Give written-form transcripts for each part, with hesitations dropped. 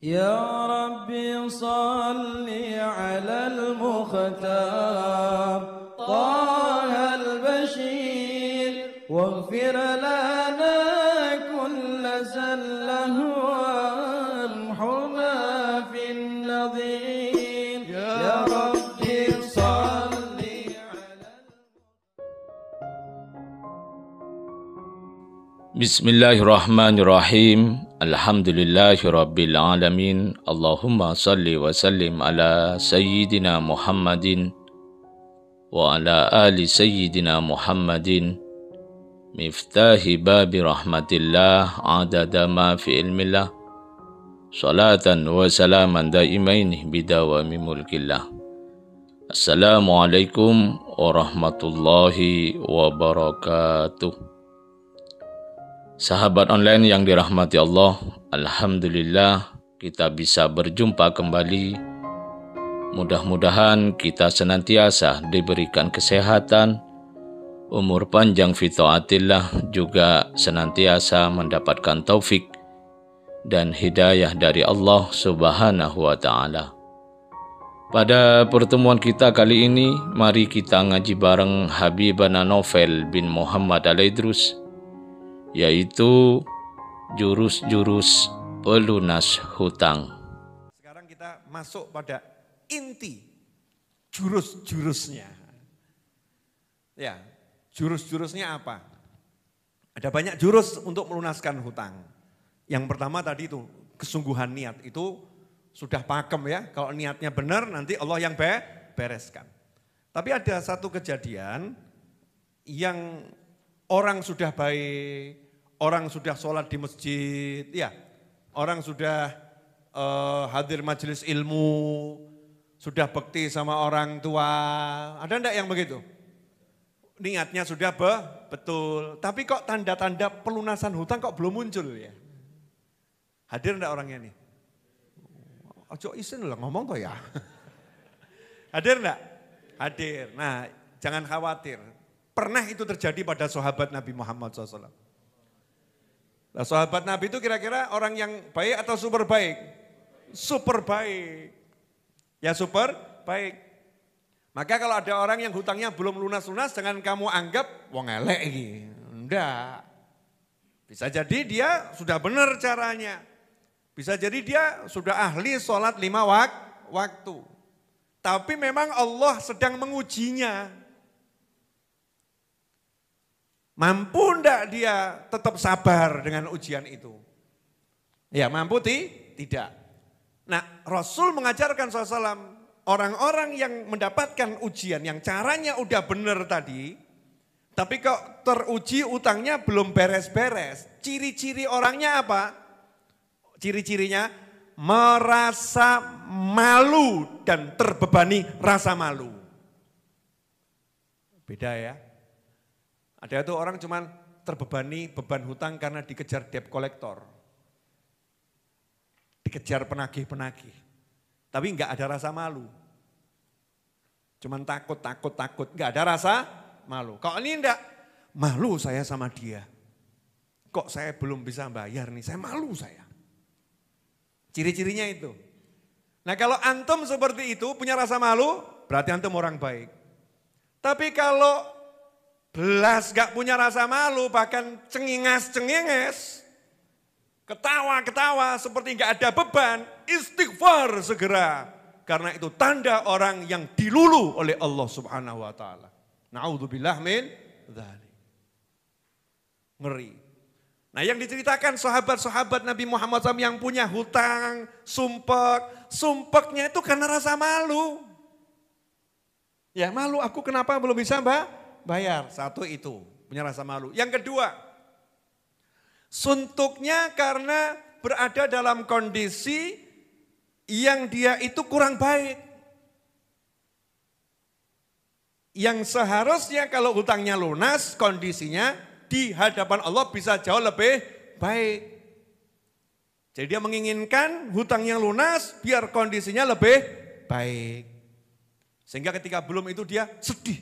يا ربي صل على المختار طه البشير واغفر لنا كل زله وامحنا في النظير يا ربي صل على Bismillahirrahmanirrahim. Alhamdulillahirabbil alamin. Allahumma salli wa sallim ala sayyidina Muhammadin wa ala ali sayyidina Muhammadin. Miftahi babi rahmatillah adada ma fi ilmillah. Salatan wa salaman daimain bidawami mulkillah. Assalamualaikum warahmatullahi wabarakatuh. Sahabat online yang dirahmati Allah, alhamdulillah kita bisa berjumpa kembali. Mudah-mudahan kita senantiasa diberikan kesehatan, umur panjang fi taatillah, juga senantiasa mendapatkan taufik dan hidayah dari Allah Subhanahu wa taala. Pada pertemuan kita kali ini, mari kita ngaji bareng Habibana Novel bin Muhammad Al-Idrus, yaitu jurus-jurus pelunas hutang. Sekarang kita masuk pada inti jurus-jurusnya. Ya, jurus-jurusnya apa? Ada banyak jurus untuk melunaskan hutang. Yang pertama tadi itu kesungguhan niat, itu sudah pakem ya. Kalau niatnya benar nanti Allah yang bereskan. Tapi ada satu kejadian yang orang sudah baik, orang sudah sholat di masjid, ya, orang sudah hadir majelis ilmu, sudah bekti sama orang tua. Ada enggak yang begitu? Niatnya sudah betul, tapi kok tanda-tanda pelunasan hutang kok belum muncul ya? Hadir enggak orangnya nih? Ojo isin lah ngomong kok ya. Hadir enggak? Hadir. Nah, jangan khawatir. Pernah itu terjadi pada sahabat Nabi Muhammad SAW. Nah, sahabat Nabi itu kira-kira orang yang baik atau super baik? Super baik. Ya super baik. Maka kalau ada orang yang hutangnya belum lunas-lunas, jangan kamu anggap wong elek ini. Enggak. Bisa jadi dia sudah benar caranya. Bisa jadi dia sudah ahli sholat 5 waktu. Tapi memang Allah sedang mengujinya. Mampu enggak dia tetap sabar dengan ujian itu? Ya mampu tidak. Nah Rasul mengajarkan SAW, orang-orang yang mendapatkan ujian yang caranya udah benar tadi, tapi kok teruji utangnya belum beres-beres. Ciri-ciri orangnya apa? Ciri-cirinya merasa malu dan terbebani rasa malu. Beda ya. Ada itu orang cuman terbebani beban hutang karena dikejar debt collector. Dikejar penagih-penagih. Tapi enggak ada rasa malu. Cuman takut, enggak ada rasa malu. Kok ini enggak, malu saya sama dia. Kok saya belum bisa bayar nih, saya malu saya. Ciri-cirinya itu. Nah kalau antum seperti itu punya rasa malu, berarti antum orang baik. Tapi kalau belas gak punya rasa malu, bahkan cengingas-cenginges, ketawa-ketawa seperti gak ada beban, istighfar segera. Karena itu tanda orang yang dilulu oleh Allah Subhanahu wa taala. Na'udzubillah min dzalik. Ngeri. Nah yang diceritakan sahabat-sahabat Nabi Muhammad SAW yang punya hutang, sumpeknya itu karena rasa malu. Ya malu, aku kenapa belum bisa bayar? Satu itu, punya rasa malu. Yang kedua, suntuknya karena berada dalam kondisi yang dia itu kurang baik. Yang seharusnya kalau hutangnya lunas, kondisinya di hadapan Allah bisa jauh lebih baik. Jadi dia menginginkan hutang yang lunas biar kondisinya lebih baik. Sehingga ketika belum itu dia sedih.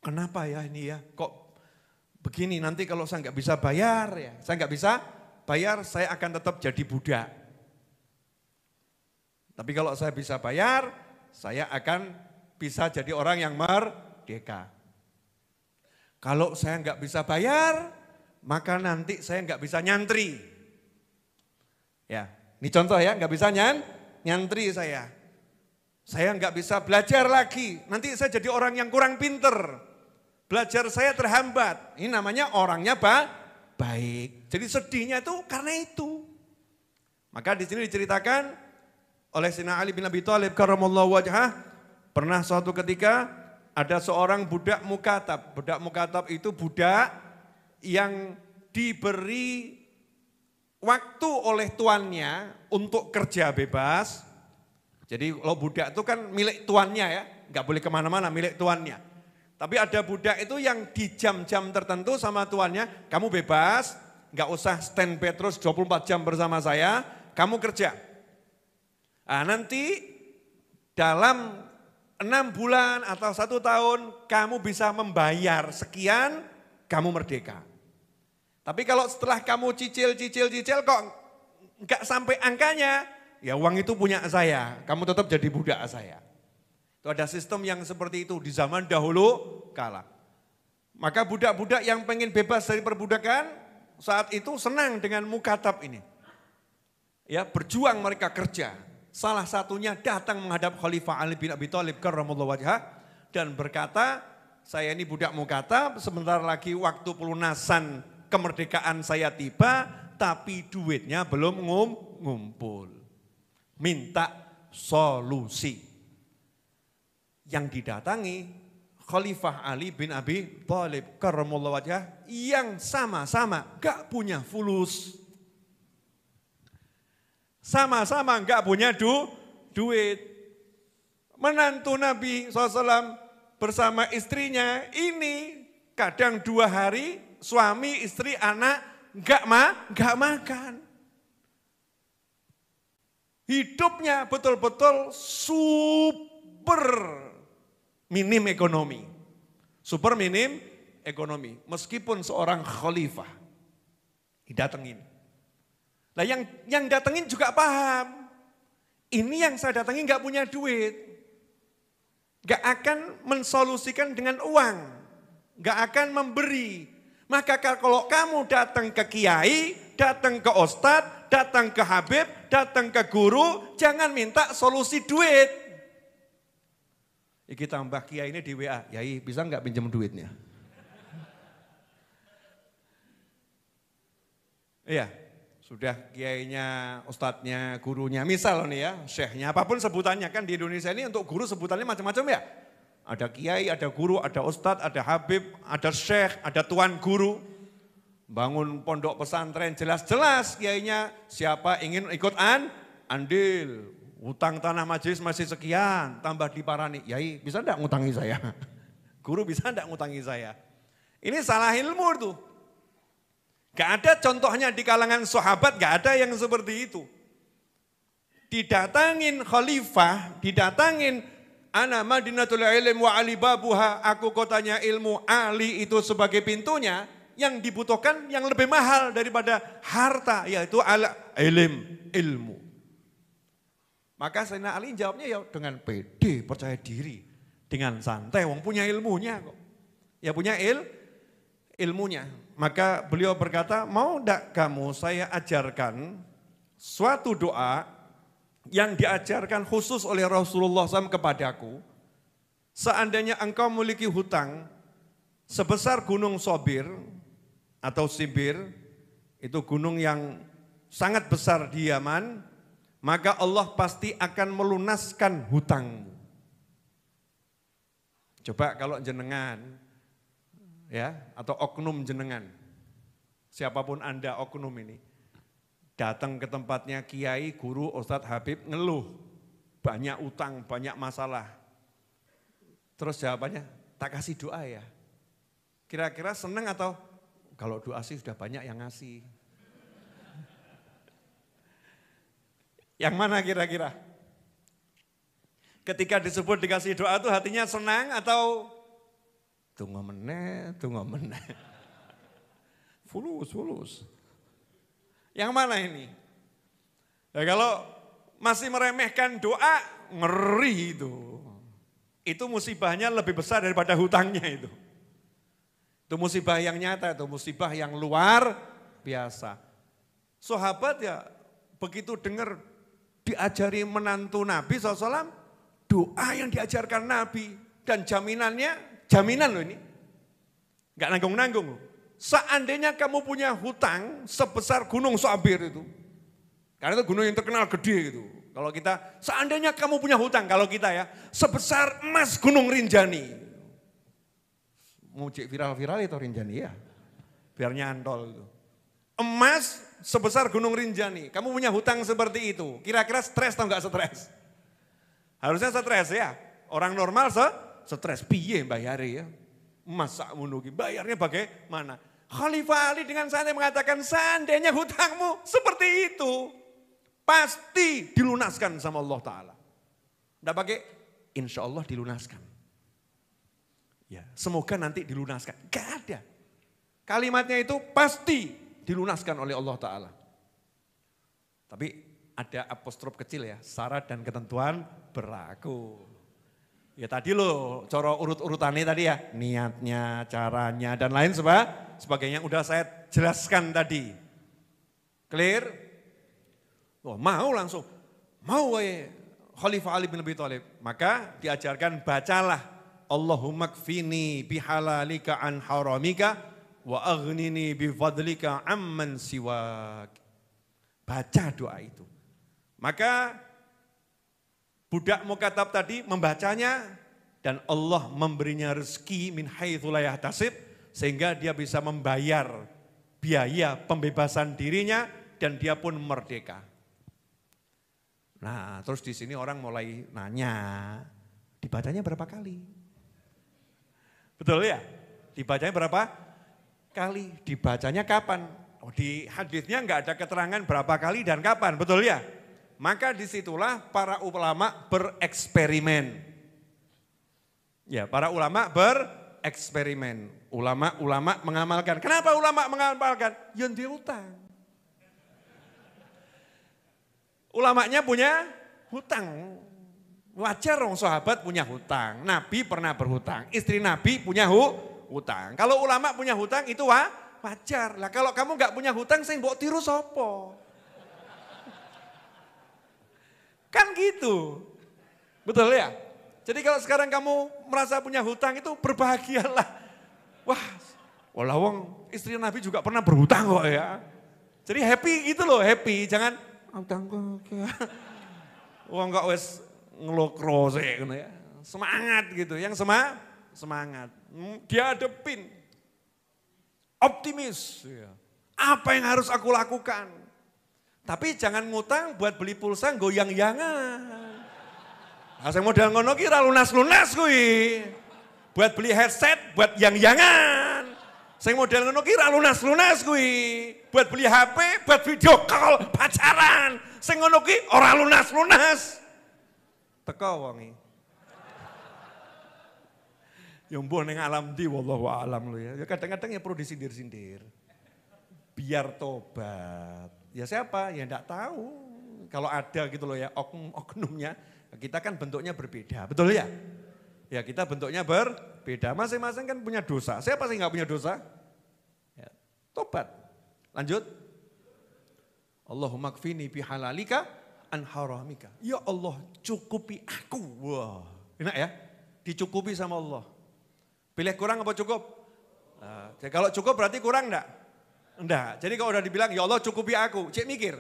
Kenapa ya ini ya, kok begini nanti kalau saya nggak bisa bayar ya, saya nggak bisa bayar saya akan tetap jadi budak. Tapi kalau saya bisa bayar, saya akan bisa jadi orang yang merdeka. Kalau saya nggak bisa bayar, maka nanti saya nggak bisa nyantri. Ya, ini contoh ya, nggak bisa nyantri saya. Saya nggak bisa belajar lagi, nanti saya jadi orang yang kurang pinter. Belajar saya terhambat, ini namanya orangnya baik. Jadi sedihnya itu karena itu. Maka di sini diceritakan oleh Sayyidina Ali bin Abi Thalib karramallahu wajhah, pernah suatu ketika ada seorang budak mukatab. Budak mukatab itu budak yang diberi waktu oleh tuannya untuk kerja bebas. Jadi kalau budak itu kan milik tuannya ya, nggak boleh kemana-mana, milik tuannya. Tapi ada budak itu yang di jam-jam tertentu sama tuannya, kamu bebas, nggak usah stand by terus 24 jam bersama saya, kamu kerja. Nah, nanti dalam 6 bulan atau 1 tahun kamu bisa membayar sekian, kamu merdeka. Tapi kalau setelah kamu cicil kok nggak sampai angkanya, ya uang itu punya saya, kamu tetap jadi budak saya. Itu ada sistem yang seperti itu di zaman dahulu kala. Maka budak-budak yang pengen bebas dari perbudakan saat itu senang dengan mukatab ini. Ya, berjuang mereka kerja. Salah satunya datang menghadap Khalifah Ali bin Abi Thalib karramallahu wajhah dan berkata, saya ini budak mukatab, sebentar lagi waktu pelunasan kemerdekaan saya tiba, tapi duitnya belum ngumpul. Minta solusi. Yang didatangi Khalifah Ali bin Abi Thalib karramallahu wajhah yang sama-sama gak punya fulus. Sama-sama gak punya duit. Menantu Nabi SAW bersama istrinya ini kadang 2 hari suami, istri, anak gak makan. Hidupnya betul-betul super minim ekonomi. Super minim ekonomi. Meskipun seorang khalifah didatengin. Nah yang datengin juga paham. Ini yang saya datengin gak punya duit. Gak akan mensolusikan dengan uang. Gak akan memberi. Maka kalau kamu datang ke kiai, datang ke ustadz, datang ke habib, datang ke guru, jangan minta solusi duit. Kita tambah kiai ini di WA, yai bisa nggak pinjam duitnya? Iya, sudah kiainya, ustadznya, gurunya, misal nih ya, syekhnya, apapun sebutannya kan di Indonesia ini untuk guru sebutannya macam-macam ya. Ada kiai, ada guru, ada ustadz, ada habib, ada syekh, ada tuan guru. Bangun pondok pesantren jelas-jelas kiainya siapa ingin ikut andil. Utang tanah majelis masih sekian, tambah diparani. Yai bisa enggak ngutangi saya? Guru bisa enggak ngutangi saya? Ini salah ilmu tuh. Gak ada contohnya di kalangan sahabat, gak ada yang seperti itu. Didatangin khalifah, didatangin ana madinatul ilm wa ali babuha, aku kotanya ilmu, Ali itu sebagai pintunya, yang dibutuhkan yang lebih mahal daripada harta, yaitu ilmu. Maka Sayyidina Ali jawabnya ya dengan pede, percaya diri, dengan santai, wong punya ilmunya kok. Ya punya ilmunya. Maka beliau berkata, mau enggak kamu saya ajarkan suatu doa yang diajarkan khusus oleh Rasulullah SAW kepadaku. Seandainya engkau memiliki hutang sebesar gunung Sobir atau Sibir, itu gunung yang sangat besar di Yaman, maka Allah pasti akan melunaskan hutangmu. Coba kalau jenengan, ya atau oknum jenengan, siapapun Anda oknum ini, datang ke tempatnya kiai, guru, ustadz, habib, ngeluh, banyak utang, banyak masalah. Terus jawabannya, tak kasih doa ya. Kira-kira senang atau kalau doa sih sudah banyak yang ngasih. Yang mana kira-kira? Ketika disebut dikasih doa itu hatinya senang atau tunggu meneh. Fulus. Yang mana ini? Ya kalau masih meremehkan doa, ngeri itu. Itu musibahnya lebih besar daripada hutangnya itu. Itu musibah yang nyata, itu musibah yang luar biasa. Sahabat ya begitu dengar diajari menantu Nabi SAW, doa yang diajarkan Nabi dan jaminannya, jaminan loh ini. Enggak nanggung-nanggung loh. Seandainya kamu punya hutang sebesar gunung Sabir itu. Karena itu gunung yang terkenal gede gitu. Kalau kita, seandainya kamu punya hutang, kalau kita ya, sebesar emas gunung Rinjani. Mau cek viral-viral itu Rinjani ya. Biar nyantol itu. Emas sebesar gunung Rinjani. Kamu punya hutang seperti itu. Kira-kira stres atau enggak stres? Harusnya stres ya. Orang normal stres. Piye bayari ya. Masa menugi bayarnya bagaimana? Khalifah Ali dengan santai mengatakan seandainya hutangmu seperti itu. Pasti dilunaskan sama Allah Ta'ala. Enggak pakai insya Allah dilunaskan. Ya, semoga nanti dilunaskan. Gak ada. Kalimatnya itu pasti dilunaskan oleh Allah Ta'ala. Tapi ada apostrof kecil ya, syarat dan ketentuan berlaku. Ya tadi loh, cara urut-urutannya tadi ya, niatnya, caranya, dan lain sebagainya udah saya jelaskan tadi. Clear? Oh, mau langsung, mau Khalifah Ali bin Abi Thalib. Maka diajarkan bacalah, Allahumma kfini bihalalika an haramika wa aghnini bifadlika amman siwak. Baca doa itu. Maka budak mukatab tadi membacanya dan Allah memberinya rezeki min haitsu la yahtasib sehingga dia bisa membayar biaya pembebasan dirinya dan dia pun merdeka. Nah, terus di sini orang mulai nanya, dibacanya berapa kali? Betul ya? Dibacanya berapa kali? Dibacanya kapan? Oh, di hadisnya enggak ada keterangan berapa kali dan kapan, betul ya? Maka disitulah para ulama bereksperimen. Ya, para ulama bereksperimen. Ulama mengamalkan. Kenapa ulama mengamalkan? Yang dia utang. Ulamanya punya hutang. Wajar dong sahabat punya hutang. Nabi pernah berhutang. Istri Nabi punya hutang. Kalau ulama punya hutang itu wajar. Lah kalau kamu nggak punya hutang, saya mbok tiru sopo. Kan gitu. Betul ya? Jadi kalau sekarang kamu merasa punya hutang itu berbahagialah. Wah, wong istri Nabi juga pernah berhutang kok ya. Jadi happy gitu loh, happy. Jangan hutang kok. Wong enggak wes ngelokro sih gitu ya. Semangat gitu, yang semangat. Dia hadepin. Optimis. Apa yang harus aku lakukan? Tapi jangan ngutang buat beli pulsa goyang-yangan. Nah, saya modal ngono ki ra lunas-lunas kuwi. Buat beli headset buat yang-yangan. Saya modal ngono ki ra lunas-lunas kuwi. Buat beli HP, buat video call, pacaran. Sing ngono ki ora lunas-lunas. Teko wonge. Ya mbok ning alam di wallahu alam lo ya. Kadang-kadang ya perlu disindir-sindir. Biar tobat. Ya siapa? Ya enggak tahu. Kalau ada gitu loh ya oknumnya, kita kan bentuknya berbeda. Betul ya? Ya kita bentuknya berbeda. Masing-masing kan punya dosa. Siapa sih enggak punya dosa? Ya, tobat. Lanjut. Allahumma kfini bihalalika an haramika. Ya Allah cukupi aku. Wah, enak ya? Dicukupi sama Allah. Pilih kurang apa cukup? Nah, jadi kalau cukup berarti kurang enggak? Enggak. Jadi kalau udah dibilang ya Allah cukupi aku, cek mikir.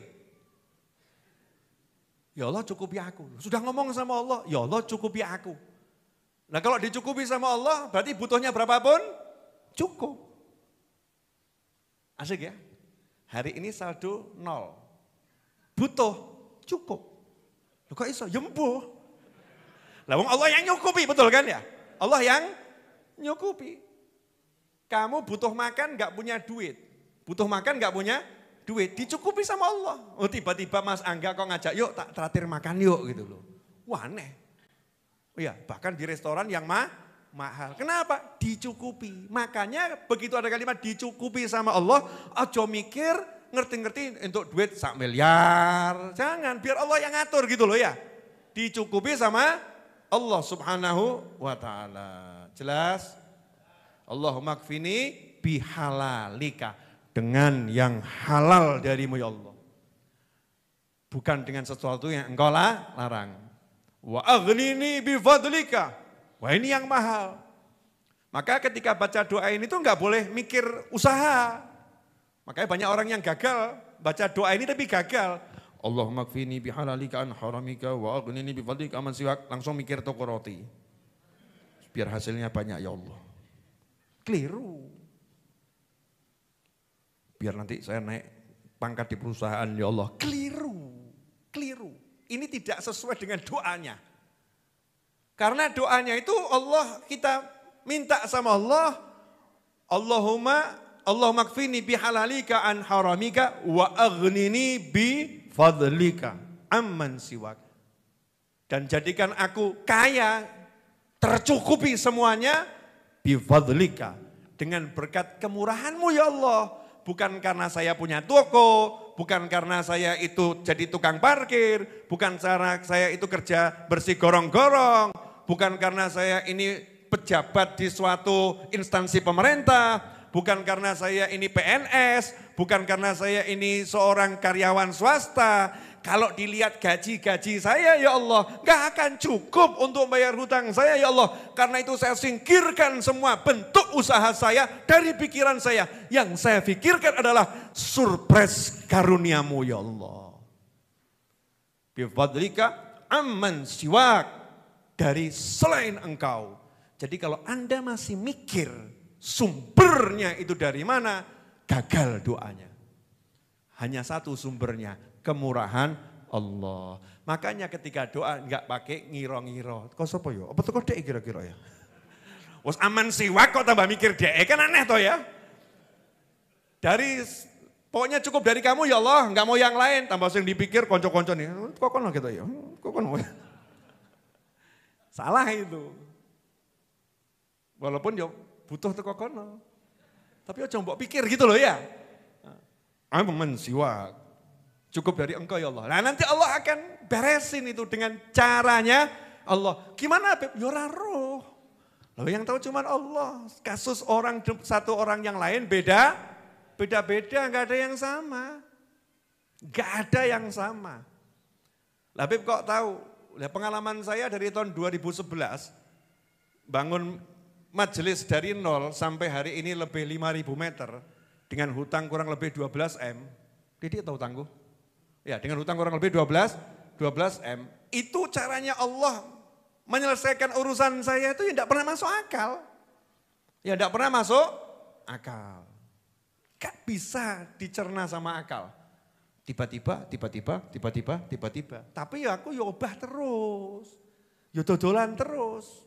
Ya Allah cukupi aku. Sudah ngomong sama Allah, ya Allah cukupi aku. Nah kalau dicukupi sama Allah berarti butuhnya berapapun cukup. Asik ya? Hari ini saldo 0. Butuh cukup. Loh kok iso? Yembuh. Lah wong Allah yang nyukupi, betul kan ya? Allah yang nyukupi. Kamu butuh makan enggak punya duit. Butuh makan enggak punya duit, dicukupi sama Allah. Oh tiba-tiba Mas Angga kok ngajak yuk tak traktir makan yuk gitu loh. Wah aneh. Oh ya bahkan di restoran yang mahal. Kenapa? Dicukupi. Makanya begitu ada kalimat dicukupi sama Allah, aja mikir ngerti-ngerti untuk duit 1 miliar. Jangan, biar Allah yang ngatur gitu loh ya. Dicukupi sama Allah subhanahu wa ta'ala. Jelas? Allahumma kfini bihalalika. Dengan yang halal darimu ya Allah. Bukan dengan sesuatu yang engkau larang. Wa aghnini bifadlika. Wah ini yang mahal. Maka ketika baca doa ini tuh enggak boleh mikir usaha. Makanya banyak orang yang gagal baca doa ini tapi gagal. Allahumma kfini bihalalika an haramika wa aghnini bifadlika aman siwak. Langsung mikir toko roti. Biar hasilnya banyak ya Allah. Keliru. Biar nanti saya naik pangkat di perusahaan ya Allah. Keliru. Ini tidak sesuai dengan doanya. Karena doanya itu Allah kita minta sama Allah. Allahumma kfini bihalalika an haramika wa aghnini bifadlika amman siwak. Dan jadikan aku kaya, tercukupi semuanya bifadlika. Dengan berkat kemurahanmu ya Allah. Bukan karena saya punya toko, bukan karena saya itu jadi tukang parkir, bukan karena saya itu kerja bersih gorong-gorong, bukan karena saya ini pejabat di suatu instansi pemerintah, bukan karena saya ini PNS, bukan karena saya ini seorang karyawan swasta. Kalau dilihat gaji-gaji saya ya Allah, gak akan cukup untuk bayar hutang saya ya Allah. Karena itu saya singkirkan semua bentuk usaha saya dari pikiran saya. Yang saya pikirkan adalah surprise karuniamu ya Allah. Bifadlika amman siwak, dari selain engkau. Jadi kalau Anda masih mikir sumbernya itu dari mana, gagal doanya. Hanya satu sumbernya, kemurahan Allah. Makanya ketika doa enggak pakai ngiro-ngiro. Kok sapa ya? Apa tuh kok dek kira-kira ya? Wes aman siwak kok tambah mikir dek, kan aneh toh ya. Pokoknya cukup dari kamu ya Allah, enggak mau yang lain. Tambah sing dipikir konco-konco nih. Kok kono gitu ya? Kok kono. Salah itu. Walaupun ya butuh teko kono. Tapi aja mbok pikir gitu loh ya. Aman siwak. Cukup dari engkau ya Allah. Nah nanti Allah akan beresin itu dengan caranya Allah. Gimana Beb? Yora roh. Lalu yang tahu cuma Allah. Kasus satu orang yang lain beda-beda. Gak ada yang sama. Gak ada yang sama. Lah Beb kok tahu? Pengalaman saya dari tahun 2011. Bangun majelis dari nol sampai hari ini lebih 5.000 meter. Dengan hutang kurang lebih 12 M. Didik tahu tangguh? Ya, dengan hutang kurang lebih 12 M. Itu caranya Allah menyelesaikan urusan saya itu tidak pernah masuk akal. Ya tidak pernah masuk akal. Gak bisa dicerna sama akal. Tiba-tiba. Tapi ya aku ya obah terus. Ya dodolan terus.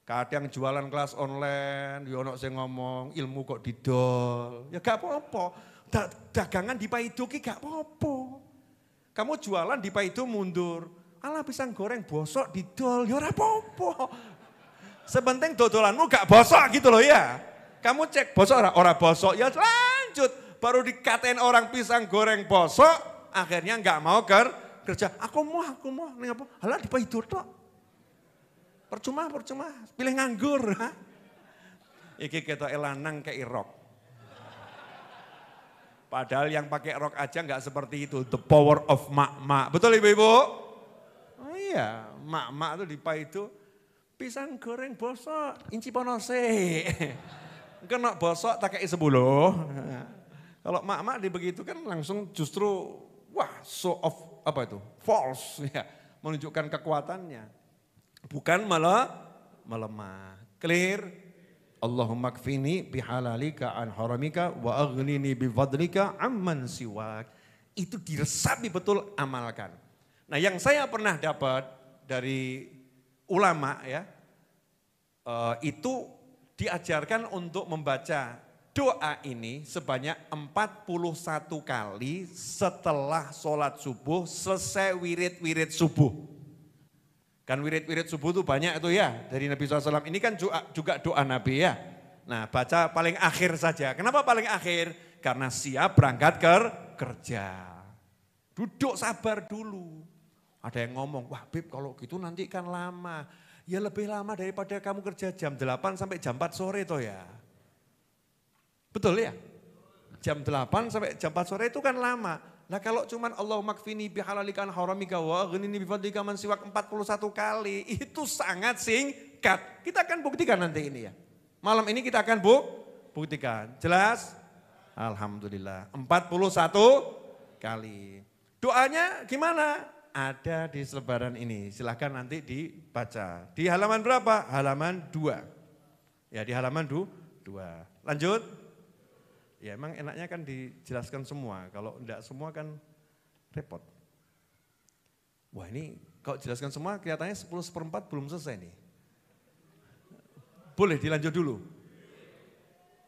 Kadang jualan kelas online, ya ono sing ngomong ilmu kok didol. Ya gak apa-apa. Dagangan di Paido ki gak apa-apa. Kamu jualan di Paido mundur. Alah pisang goreng bosok didol, ya ora apa-apa. Sepenting dodolanmu gak bosok gitu loh ya. Kamu cek bosok ora bosok, ya lanjut. Baru dikatain orang pisang goreng bosok, akhirnya gak mau kerja. Aku mau, ning apa? Alah di Paido tok. Percuma, pilih nganggur. Iki kita elanang kayak rok. Padahal yang pakai rok aja nggak seperti itu. The power of mak-mak. Betul ibu-ibu? Oh iya, mak-mak itu di Paido. Pisang goreng bosok, inci ponose. Kena bosok tak kayak 10. Kalau mak-mak dibegitu kan langsung justru, wah show of apa itu? False. Ya, menunjukkan kekuatannya. Bukan melemah. Clear? Allahumma kfini bihalalika an haramika wa aghnini bifadlika amman siwak. Itu diresapi betul, amalkan. Nah yang saya pernah dapat dari ulama ya, itu diajarkan untuk membaca doa ini sebanyak 41 kali setelah sholat subuh, selesai wirid-wirid subuh. Kan wirid-wirid subuh itu banyak itu ya, dari Nabi SAW. Ini kan juga doa Nabi ya. Nah baca paling akhir saja. Kenapa paling akhir? Karena siap berangkat bekerja. Duduk sabar dulu. Ada yang ngomong, wah Bib kalau gitu nanti kan lama. Ya lebih lama daripada kamu kerja jam 8 sampai jam 4 sore toh ya. Betul ya? Jam 8 sampai jam 4 sore itu kan lama. Nah kalau cuman Allahumma kfini bihalalika an haramika wa aghnini bifadlika man siwak 41 kali, itu sangat singkat. Kita akan buktikan nanti ini ya. Malam ini kita akan buktikan. Jelas? Alhamdulillah. 41 kali. Doanya gimana? Ada di selebaran ini. Silahkan nanti dibaca. Di halaman berapa? Halaman 2. Ya di halaman 2. Lanjut. Ya emang enaknya kan dijelaskan semua. Kalau enggak semua kan repot. Wah ini kalau jelaskan semua kelihatannya 10/4 belum selesai nih. Boleh dilanjut dulu?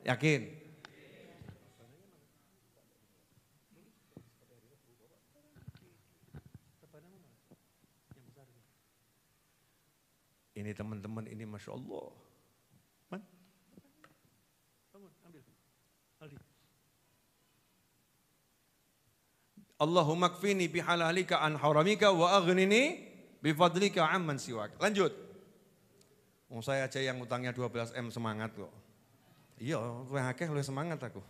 Yakin? Ini teman-teman ini Masya Allah. Man? Bangun, ambil. Aldi. Allahumma kfini bihalalika an haramika wa aghnini bifadlika amman siwak. Lanjut. Saya aja yang utangnya 12 M semangat kok. Iya, gue akeh lu semangat aku.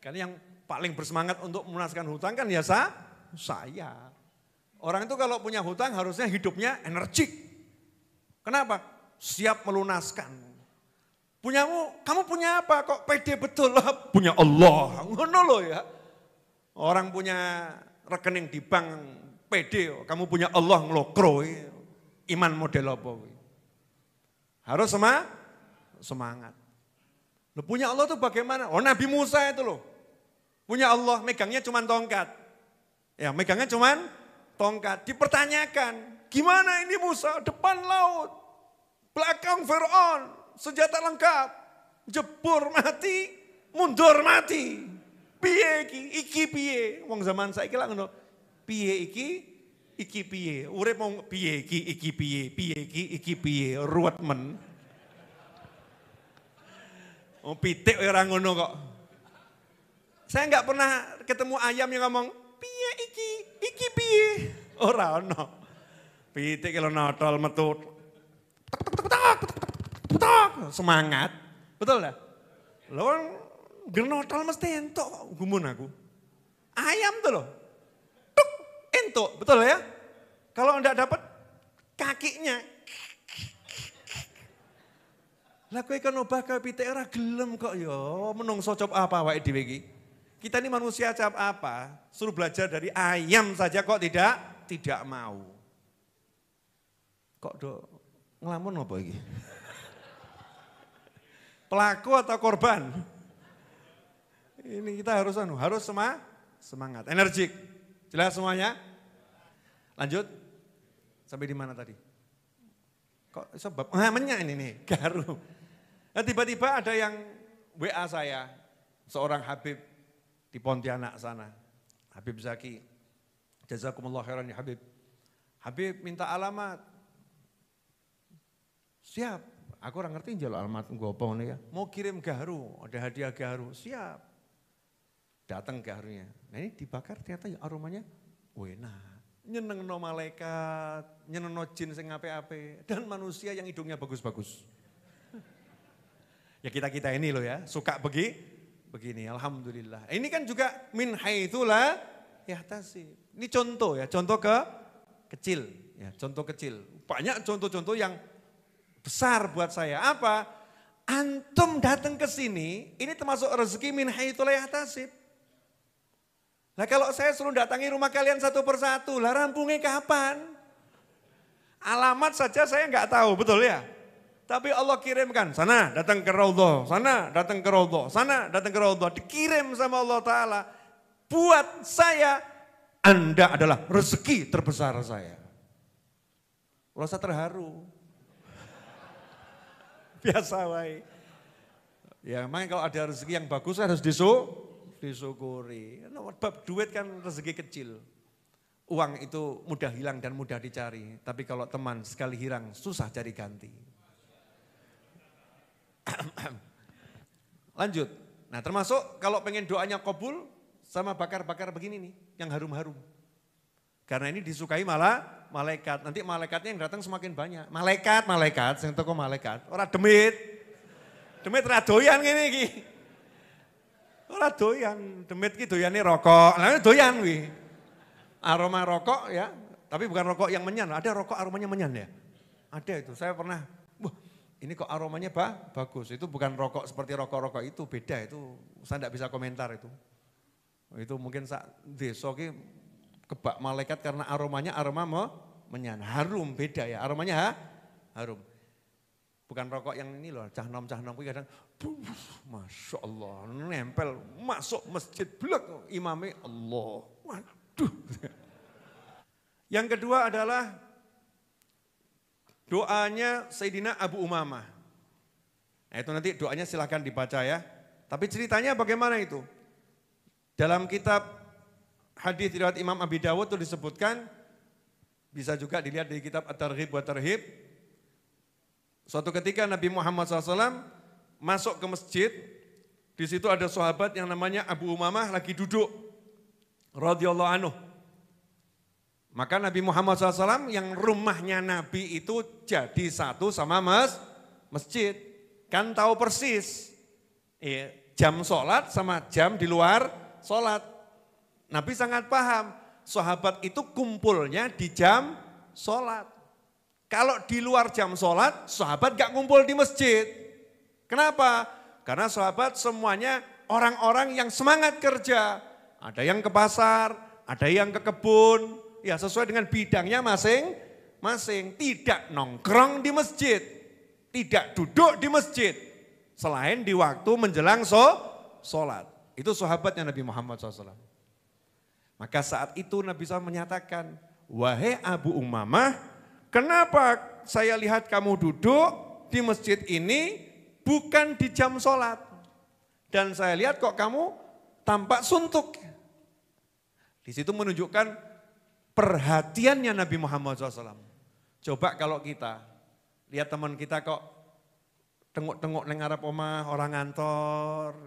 Karena yang paling bersemangat untuk melunaskan hutang kan ya saya. Orang itu kalau punya hutang harusnya hidupnya energik. Kenapa? Siap melunaskan. Kamu punya apa? Kok pede betul lah? Punya Allah. Ngono loh ya. Orang punya rekening di bank pede. Kamu punya Allah ngelokro. Iman model apa? Harus semangat. Loh, punya Allah itu bagaimana? Oh Nabi Musa itu loh. Punya Allah, megangnya cuma tongkat. Ya megangnya cuma tongkat. Dipertanyakan, gimana ini Musa? Depan laut, belakang Fir'aun, senjata lengkap. Jebur mati, mundur mati. Piye iki piye? Wong zaman saiki lak ngono. Piye iki piye? Urip mau piye iki piye? Piye iki piye? Ruwet men. Oh pitik ora ngono kok. Saya enggak pernah ketemu ayam yang ngomong, piye iki piye? Ora ono. Pitik kalau notol metu. Semangat. Betul enggak? Lho genotol mesti entuk gumun aku. Ayam tuh loh. Tuk entuk, betul ya? Kalau enggak dapat kakinya. Lah kowe kan obah kaya pitik ora gelem kok ya. Menungso cop apa awake dhewe iki? Kita ini manusia cap apa? Suruh belajar dari ayam saja kok tidak mau. Kok do ngelamun apa iki? Pelaku atau korban? Ini kita harus semangat, energik. Jelas semuanya? Lanjut. Sampai di mana tadi? Kok sebab namanya ini nih, garu. Nah, tiba-tiba ada yang WA saya, seorang Habib di Pontianak sana. Habib Zaki. Jazakumullah khairan ya Habib. Habib minta alamat. Siap. Aku orang ngerti njaluk alamat nggo apa ngene ya. Mau kirim garu, ada hadiah garu. Siap. Datang garunya. Nah ini dibakar ternyata ya aromanya enak. Nyenengno malaikat, nyenengno jin sing ape-ape, dan manusia yang hidungnya bagus-bagus. Ya kita-kita ini loh ya, suka begini, alhamdulillah. Ini kan juga min haitsu la yahtasib. Ini contoh ya, contoh kecil, ya, contoh kecil. Banyak contoh-contoh yang besar buat saya. Apa? Antum datang ke sini, ini termasuk rezeki min haitsu la yahtasib. Nah kalau saya suruh datangi rumah kalian satu persatu, lah rampungnya kapan? Alamat saja saya nggak tahu, betul ya? Tapi Allah kirimkan, sana datang ke Raudhah, sana datang ke Raudhah, sana datang ke Raudhah. Dikirim sama Allah Ta'ala. Buat saya, Anda adalah rezeki terbesar saya. Rasa terharu. Biasa wae. Ya makanya kalau ada rezeki yang bagus harus disyukuri. Bab duit kan rezeki kecil. Uang itu mudah hilang dan mudah dicari. Tapi kalau teman sekali hilang susah cari ganti. Lanjut. Nah termasuk kalau pengen doanya kabul, sama bakar-bakar begini nih, yang harum-harum. Karena ini disukai malah malaikat. Nanti malaikatnya yang datang semakin banyak. Malaikat, sing teko malaikat. Ora demit. Demit ora doyan ngene iki. Ora doyan, demit ki doyane rokok. Lah doyan kuwi. Aroma rokok ya, tapi bukan rokok yang menyan. Ada rokok aromanya menyan ya? Ada itu, saya pernah. Wah, ini kok aromanya bagus. Itu bukan rokok seperti rokok-rokok itu, beda itu. Saya enggak bisa komentar itu. Itu mungkin sak desa ki kebak malaikat karena aromanya aroma menyan. Harum beda ya, aromanya harum. Bukan rokok yang ini loh, cahnom-cahnom kadang Masya Allah, nempel masuk masjid blek imamnya Allah. Waduh. Yang kedua adalah doanya Sayyidina Abu Umamah. Nah itu nanti doanya silahkan dibaca ya. Tapi ceritanya bagaimana itu? Dalam kitab hadis riwayat Imam Abi Dawud itu disebutkan, bisa juga dilihat di kitab At-Targhib wa Tarhib. Suatu ketika Nabi Muhammad SAW masuk ke masjid, di situ ada sahabat yang namanya Abu Umamah lagi duduk, radhiyallahu anhu. Maka Nabi Muhammad SAW yang rumahnya Nabi itu jadi satu sama masjid, kan tahu persis jam sholat sama jam di luar sholat. Nabi sangat paham, sahabat itu kumpulnya di jam sholat. Kalau di luar jam sholat, sahabat gak kumpul di masjid. Kenapa? Karena sahabat semuanya orang-orang yang semangat kerja. Ada yang ke pasar, ada yang ke kebun, ya sesuai dengan bidangnya masing-masing. Tidak nongkrong di masjid, tidak duduk di masjid, selain di waktu menjelang sholat. Itu sahabatnya Nabi Muhammad SAW. Maka saat itu Nabi SAW menyatakan, wahai Abu Umamah, kenapa saya lihat kamu duduk di masjid ini bukan di jam sholat. Dan saya lihat kok kamu tampak suntuk. Di situ menunjukkan perhatiannya Nabi Muhammad SAW. Coba kalau kita, lihat teman kita kok tengok-tengok neng ngarep omah orang ngantor.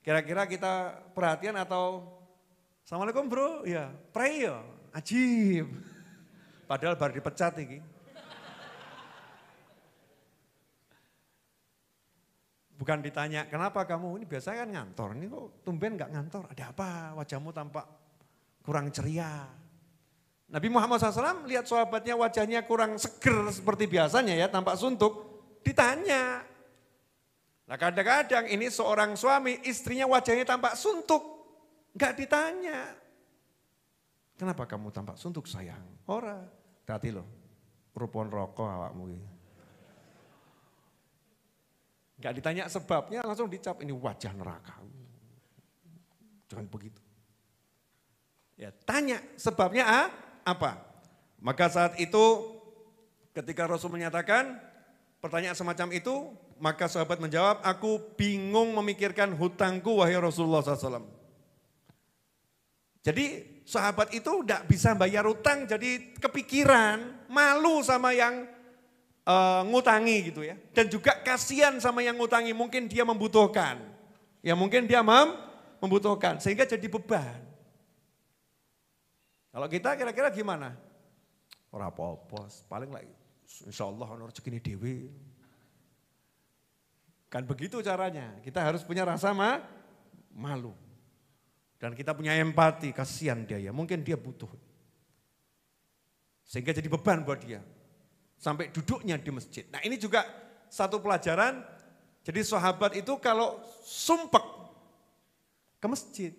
Kira-kira kita perhatian atau Assalamualaikum bro, ya pray ya, ajib. Padahal baru dipecat ini. Bukan ditanya, kenapa kamu ini biasanya kan ngantor, ini kok tumben gak ngantor, ada apa wajahmu tampak kurang ceria. Nabi Muhammad SAW lihat sahabatnya wajahnya kurang seger seperti biasanya ya, tampak suntuk, ditanya. Nah kadang-kadang ini seorang suami, istrinya wajahnya tampak suntuk, gak ditanya. Kenapa kamu tampak suntuk sayang? Ora, hati loh, rupon rokok awakmu ini. Gak ditanya sebabnya, langsung dicap ini wajah neraka. Jangan begitu. Ya, tanya sebabnya apa? Maka saat itu ketika Rasul menyatakan pertanyaan semacam itu, maka sahabat menjawab, aku bingung memikirkan hutangku wahai Rasulullah SAW. Jadi sahabat itu tidak bisa bayar hutang, jadi kepikiran, malu sama yang ngutangi gitu ya. Dan juga kasihan sama yang ngutangi, mungkin dia membutuhkan. Ya mungkin dia membutuhkan, sehingga jadi beban. Kalau kita kira-kira gimana? Ora apa-apa, paling lah insyaallah ono rezekine dhewe. Kan begitu caranya, kita harus punya rasa malu. Dan kita punya empati, kasihan dia ya, mungkin dia butuh. Sehingga jadi beban buat dia. Sampai duduknya di masjid. Nah ini juga satu pelajaran, jadi sahabat itu kalau sumpek ke masjid.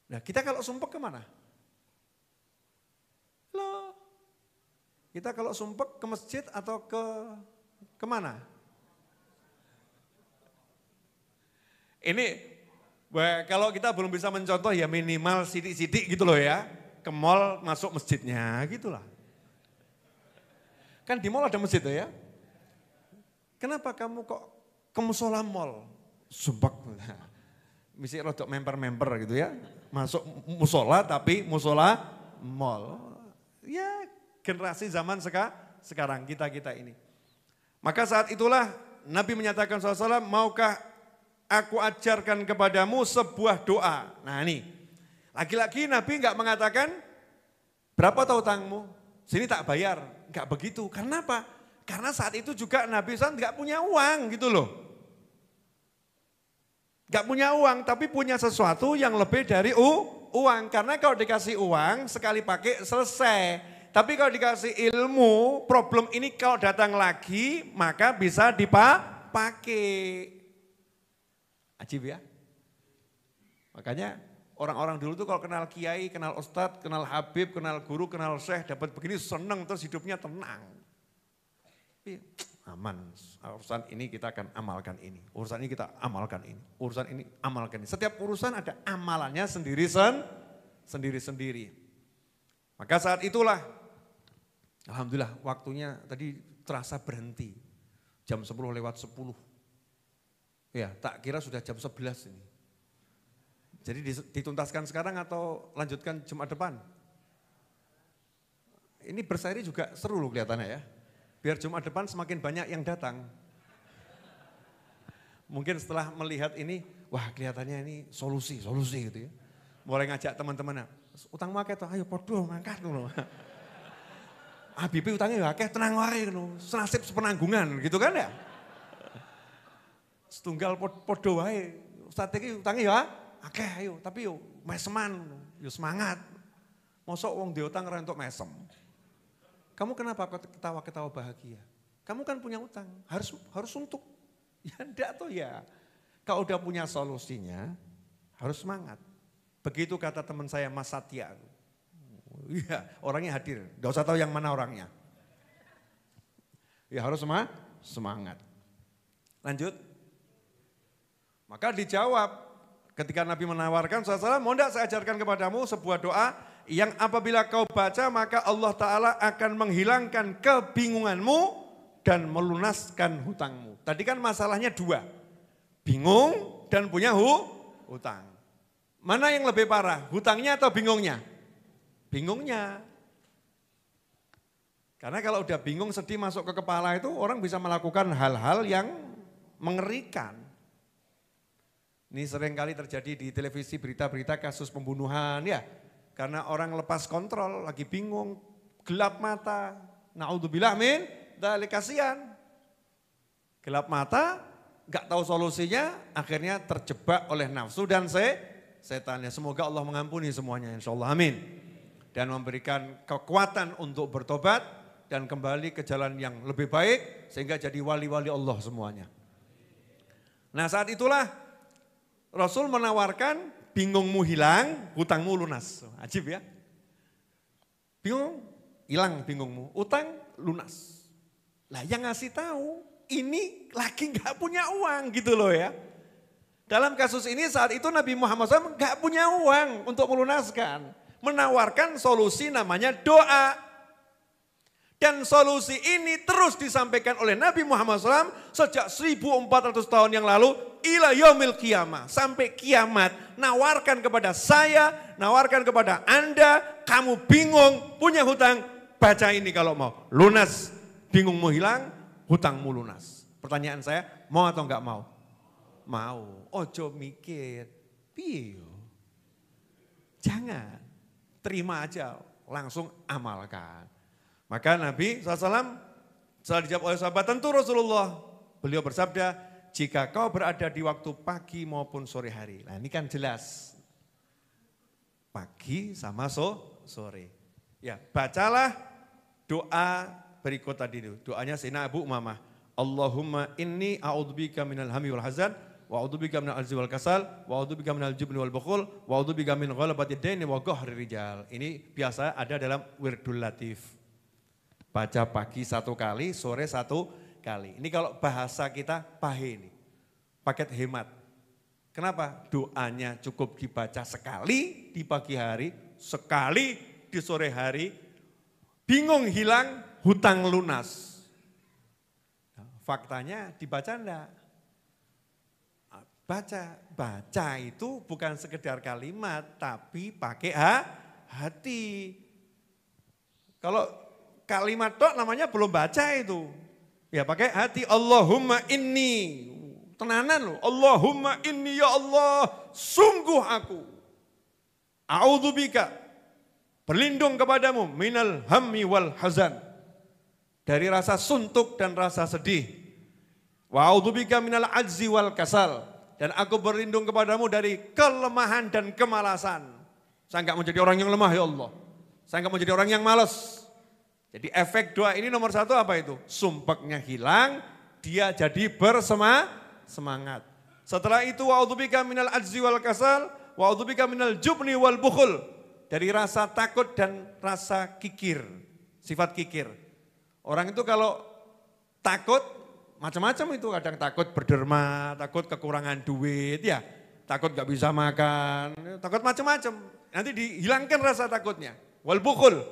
Nah kita kalau sumpek kemana? Loh, kita kalau sumpek ke masjid atau kemana? Ini kalau kita belum bisa mencontoh ya minimal sidik-sidik gitu loh ya. Ke mall masuk masjidnya gitulah. Kan di mall ada masjid ya. Kenapa kamu kok ke musola mall? Sumpek. Mesti rodok member-member gitu ya. Masuk musola tapi musola mall. Ya generasi zaman sekarang kita ini. Maka saat itulah Nabi menyatakan SAW, maukah aku ajarkan kepadamu sebuah doa. Nah ini, lagi-lagi Nabi enggak mengatakan, berapa tahu utangmu? Sini tak bayar. Enggak begitu. Karena apa? Karena saat itu juga Nabi SAW enggak punya uang gitu loh. Enggak punya uang, tapi punya sesuatu yang lebih dari uang. Karena kalau dikasih uang, sekali pakai selesai. Tapi kalau dikasih ilmu, problem ini kalau datang lagi, maka bisa dipakai. Ajib ya. Makanya orang-orang dulu tuh kalau kenal kiai, kenal ustadz, kenal habib, kenal guru, kenal syekh, dapat begini senang terus hidupnya tenang. Tapi aman, urusan ini kita akan amalkan ini, urusan ini kita amalkan ini, urusan ini amalkan ini. Setiap urusan ada amalannya sendiri-sendiri. Maka saat itulah, alhamdulillah waktunya tadi terasa berhenti, jam 10:10. Ya, tak kira sudah jam 11 ini. Jadi dituntaskan sekarang atau lanjutkan Jumat depan? Ini berseri juga seru loh kelihatannya ya. Biar Jumat depan semakin banyak yang datang. Mungkin setelah melihat ini, wah kelihatannya ini solusi gitu ya. Mulai ngajak teman-temannya, utang akeh toh, ayo podo ngangkat loh. Habib utangnya akeh tenang wae loh, senasib sepenanggungan gitu kan ya. Setunggal podo wae, ustaz iki utangnya ya akeh ayo, tapi yo meseman, yo semangat. Mosok wong diutang ora entuk mesem. Kamu kenapa ketawa-ketawa bahagia? Kamu kan punya utang, harus untuk. Ya enggak toh ya. Kalau udah punya solusinya, harus semangat. Begitu kata teman saya Mas Satya. Iya, orangnya hadir, enggak usah tahu yang mana orangnya. Ya harus semangat. Lanjut. Maka dijawab ketika Nabi menawarkan, SAW, mau enggak saya ajarkan kepadamu sebuah doa yang apabila kau baca maka Allah Ta'ala akan menghilangkan kebingunganmu dan melunaskan hutangmu. Tadi kan masalahnya dua, bingung dan punya hutang. Mana yang lebih parah, hutangnya atau bingungnya? Bingungnya. Karena kalau udah bingung, sedih masuk ke kepala itu orang bisa melakukan hal-hal yang mengerikan. Ini sering kali terjadi di televisi berita-berita kasus pembunuhan ya. Karena orang lepas kontrol, lagi bingung, gelap mata. Na'udzubillah min dzalik, kasihan. Gelap mata, enggak tahu solusinya, akhirnya terjebak oleh nafsu dan setannya. Semoga Allah mengampuni semuanya, insyaallah, amin. Dan memberikan kekuatan untuk bertobat dan kembali ke jalan yang lebih baik sehingga jadi wali-wali Allah semuanya. Nah saat itulah Rasul menawarkan bingungmu hilang, hutangmu lunas. Ajib ya. Bingung, hilang bingungmu, utang lunas. Lah yang ngasih tahu ini lagi nggak punya uang gitu loh ya. Dalam kasus ini saat itu Nabi Muhammad SAW nggak punya uang untuk melunaskan. Menawarkan solusi namanya doa. Dan solusi ini terus disampaikan oleh Nabi Muhammad SAW sejak 1400 tahun yang lalu ila yaumil qiyamah. Sampai kiamat, nawarkan kepada saya, nawarkan kepada Anda, kamu bingung, punya hutang, baca ini kalau mau. Lunas, bingungmu hilang, hutangmu lunas. Pertanyaan saya, mau atau enggak mau? Mau, ojo mikir, piye? Jangan, terima aja, langsung amalkan. Maka Nabi SAW setelah dijawab oleh sahabat, tentu Rasulullah, beliau bersabda, jika kau berada di waktu pagi maupun sore hari. Nah ini kan jelas, pagi sama sore. Ya bacalah doa berikut tadi itu, doanya Sayyidina Abu Umamah. Allahumma inni a'udzubika minal hammi wal hazan, wa a'udzubika minal ajzi wal kasal, wa a'udzubika minal jubni wal bukhul, wa a'udzubika min ghalabatid daini wa qahri rijal. Ini biasa ada dalam Wirdul Latif. Baca pagi 1 kali, sore 1 kali. Ini kalau bahasa kita pahe ini, paket hemat. Kenapa? Doanya cukup dibaca sekali di pagi hari, sekali di sore hari, bingung hilang, hutang lunas. Faktanya dibaca enggak? Baca itu bukan sekedar kalimat, tapi pakai hati. Kalau kalimat tok namanya belum baca itu. Ya pakai hati, Allahumma inni. Tenanan loh. Allahumma inni ya Allah, sungguh aku. A'udzubika, berlindung kepadamu minal hammi wal hazan. Dari rasa suntuk dan rasa sedih. Wa a'udzubika minal ajzi wal kasal. Dan aku berlindung kepadamu dari kelemahan dan kemalasan. Saya enggak mau jadi orang yang lemah ya Allah. Saya enggak mau jadi orang yang malas. Jadi efek doa ini nomor satu apa itu? Sumpeknya hilang, dia jadi bersemangat. Setelah itu wa'udzubika minal ajzi wal kasal, wa'udzubika minal jubni wal bukhul. Dari rasa takut dan rasa kikir, sifat kikir. Orang itu kalau takut, macam-macam itu. Kadang takut berderma, takut kekurangan duit, ya, takut gak bisa makan, takut macam-macam. Nanti dihilangkan rasa takutnya. Wal bukhul,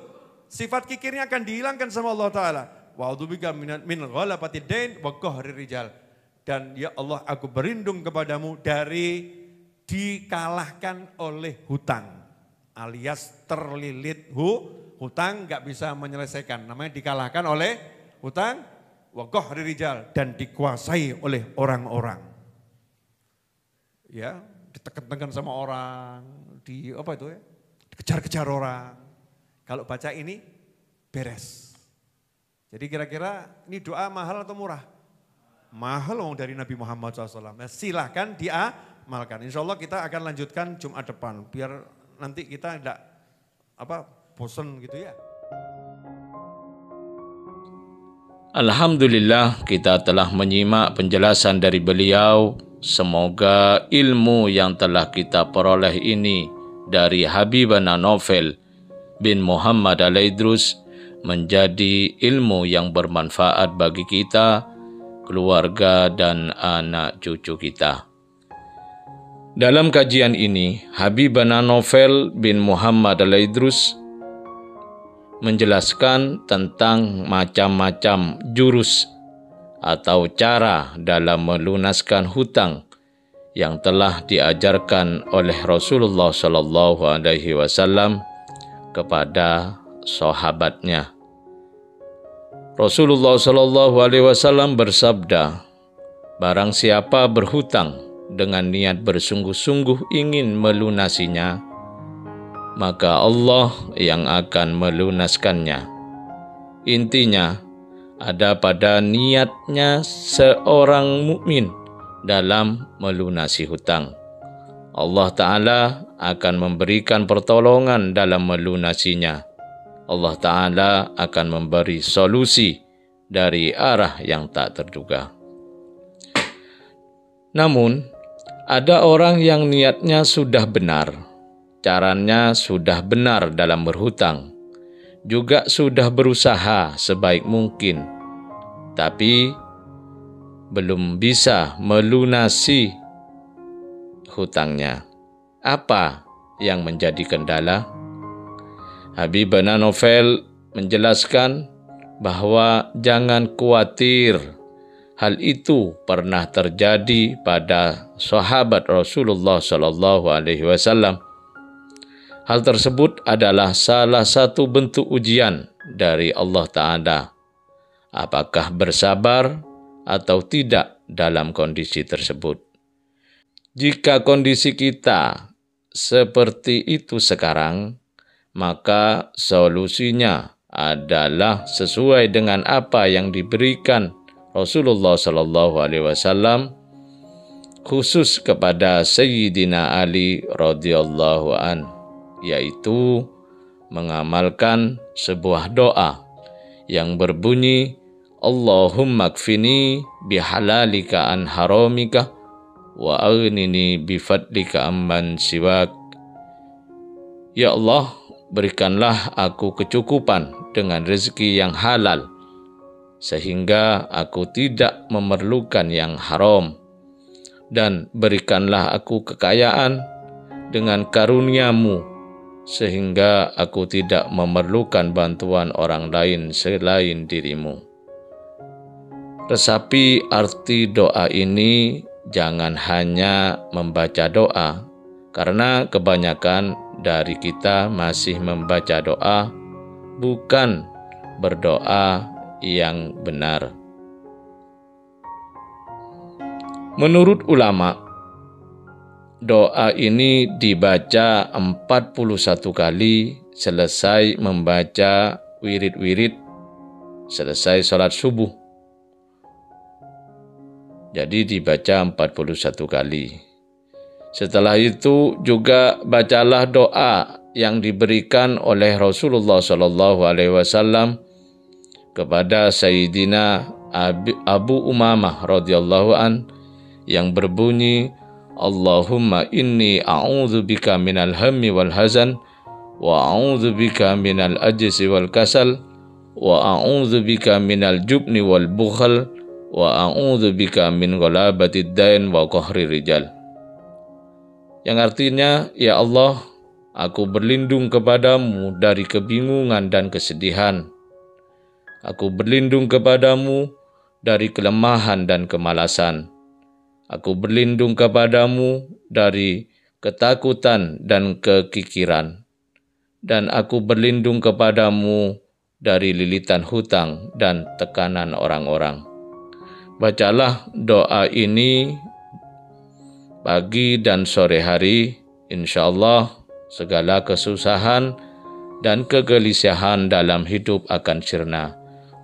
sifat kikirnya akan dihilangkan sama Allah Ta'ala. Wa'udzubika min ghalabati dain wa qahri rijal. Dan ya Allah, aku berlindung kepadamu dari dikalahkan oleh hutang. Alias terlilit hutang gak bisa menyelesaikan. Namanya dikalahkan oleh hutang. Wa qahri rijal, dan dikuasai oleh orang-orang. Ya, ditekan-tekan sama orang, dikejar-kejar orang. Kalau baca ini beres. Jadi kira-kira ini doa mahal atau murah? Mahal dari Nabi Muhammad SAW. Nah, silahkan diamalkan. Insya Allah kita akan lanjutkan Jumat depan. Biar nanti kita tidak bosan gitu ya. Alhamdulillah, kita telah menyimak penjelasan dari beliau. Semoga ilmu yang telah kita peroleh ini dari Habibana Naufal bin Muhammad Al-Idrus menjadi ilmu yang bermanfaat bagi kita, keluarga, dan anak cucu kita. Dalam kajian ini, Habibana Naufal bin Muhammad Al-Idrus menjelaskan tentang macam-macam jurus atau cara dalam melunaskan hutang yang telah diajarkan oleh Rasulullah SAW kepada sahabatnya. Rasulullah SAW bersabda, barang siapa berhutang dengan niat bersungguh-sungguh ingin melunasinya, maka Allah yang akan melunaskannya. Intinya, ada pada niatnya seorang mukmin dalam melunasi hutang. Allah Ta'ala akan memberikan pertolongan dalam melunasinya. Allah Ta'ala akan memberi solusi dari arah yang tak terduga. Namun, ada orang yang niatnya sudah benar, caranya sudah benar dalam berhutang, juga sudah berusaha sebaik mungkin, tapi belum bisa melunasi hutangnya. Apa yang menjadi kendala? Habibana Naufal menjelaskan bahwa jangan khawatir, hal itu pernah terjadi pada sahabat Rasulullah SAW. Hal tersebut adalah salah satu bentuk ujian dari Allah Ta'ala. Apakah bersabar atau tidak dalam kondisi tersebut? Jika kondisi kita seperti itu sekarang, maka solusinya adalah sesuai dengan apa yang diberikan Rasulullah SAW khusus kepada Sayyidina Ali radhiyallahu an, yaitu mengamalkan sebuah doa yang berbunyi, Allahumma kfini bihalalika an haramika wa aghnini bifadlika amman siwak. Ya Allah, berikanlah aku kecukupan dengan rezeki yang halal, sehingga aku tidak memerlukan yang haram, dan berikanlah aku kekayaan dengan karunia-Mu, sehingga aku tidak memerlukan bantuan orang lain selain diri-Mu. Resapi arti doa ini, jangan hanya membaca doa, karena kebanyakan dari kita masih membaca doa, bukan berdoa yang benar. Menurut ulama, doa ini dibaca 41 kali selesai membaca wirid-wirid, selesai sholat subuh. Jadi dibaca 41 kali. Setelah itu juga bacalah doa yang diberikan oleh Rasulullah SAW kepada Sayyidina Abu Umamah radhiyallahu an yang berbunyi, Allahumma inni a'udzubika minal hammi wal hazan wa a'udzubika minal ajzi wal kasal wa a'udzubika minal jubni wal bukhal wa a'udzubika min ghalabatid dain wa qahri rijal. Yang artinya, ya Allah, aku berlindung kepadamu dari kebingungan dan kesedihan. Aku berlindung kepadamu dari kelemahan dan kemalasan. Aku berlindung kepadamu dari ketakutan dan kekikiran. Dan aku berlindung kepadamu dari lilitan hutang dan tekanan orang-orang. Bacalah doa ini pagi dan sore hari, insya Allah segala kesusahan dan kegelisahan dalam hidup akan sirna,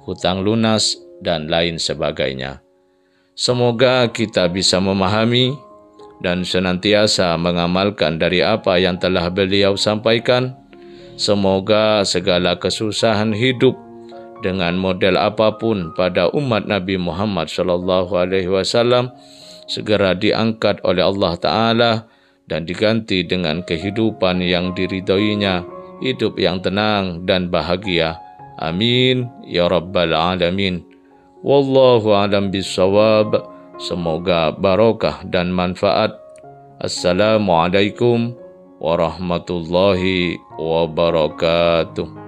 hutang lunas, dan lain sebagainya. Semoga kita bisa memahami dan senantiasa mengamalkan dari apa yang telah beliau sampaikan. Semoga segala kesusahan hidup dengan model apapun pada umat Nabi Muhammad SAW segera diangkat oleh Allah Ta'ala dan diganti dengan kehidupan yang diridhoinya, hidup yang tenang dan bahagia. Amin ya Rabbal Alamin. Wallahu a'lam bissawab. Semoga barokah dan manfaat. Assalamualaikum warahmatullahi wabarakatuh.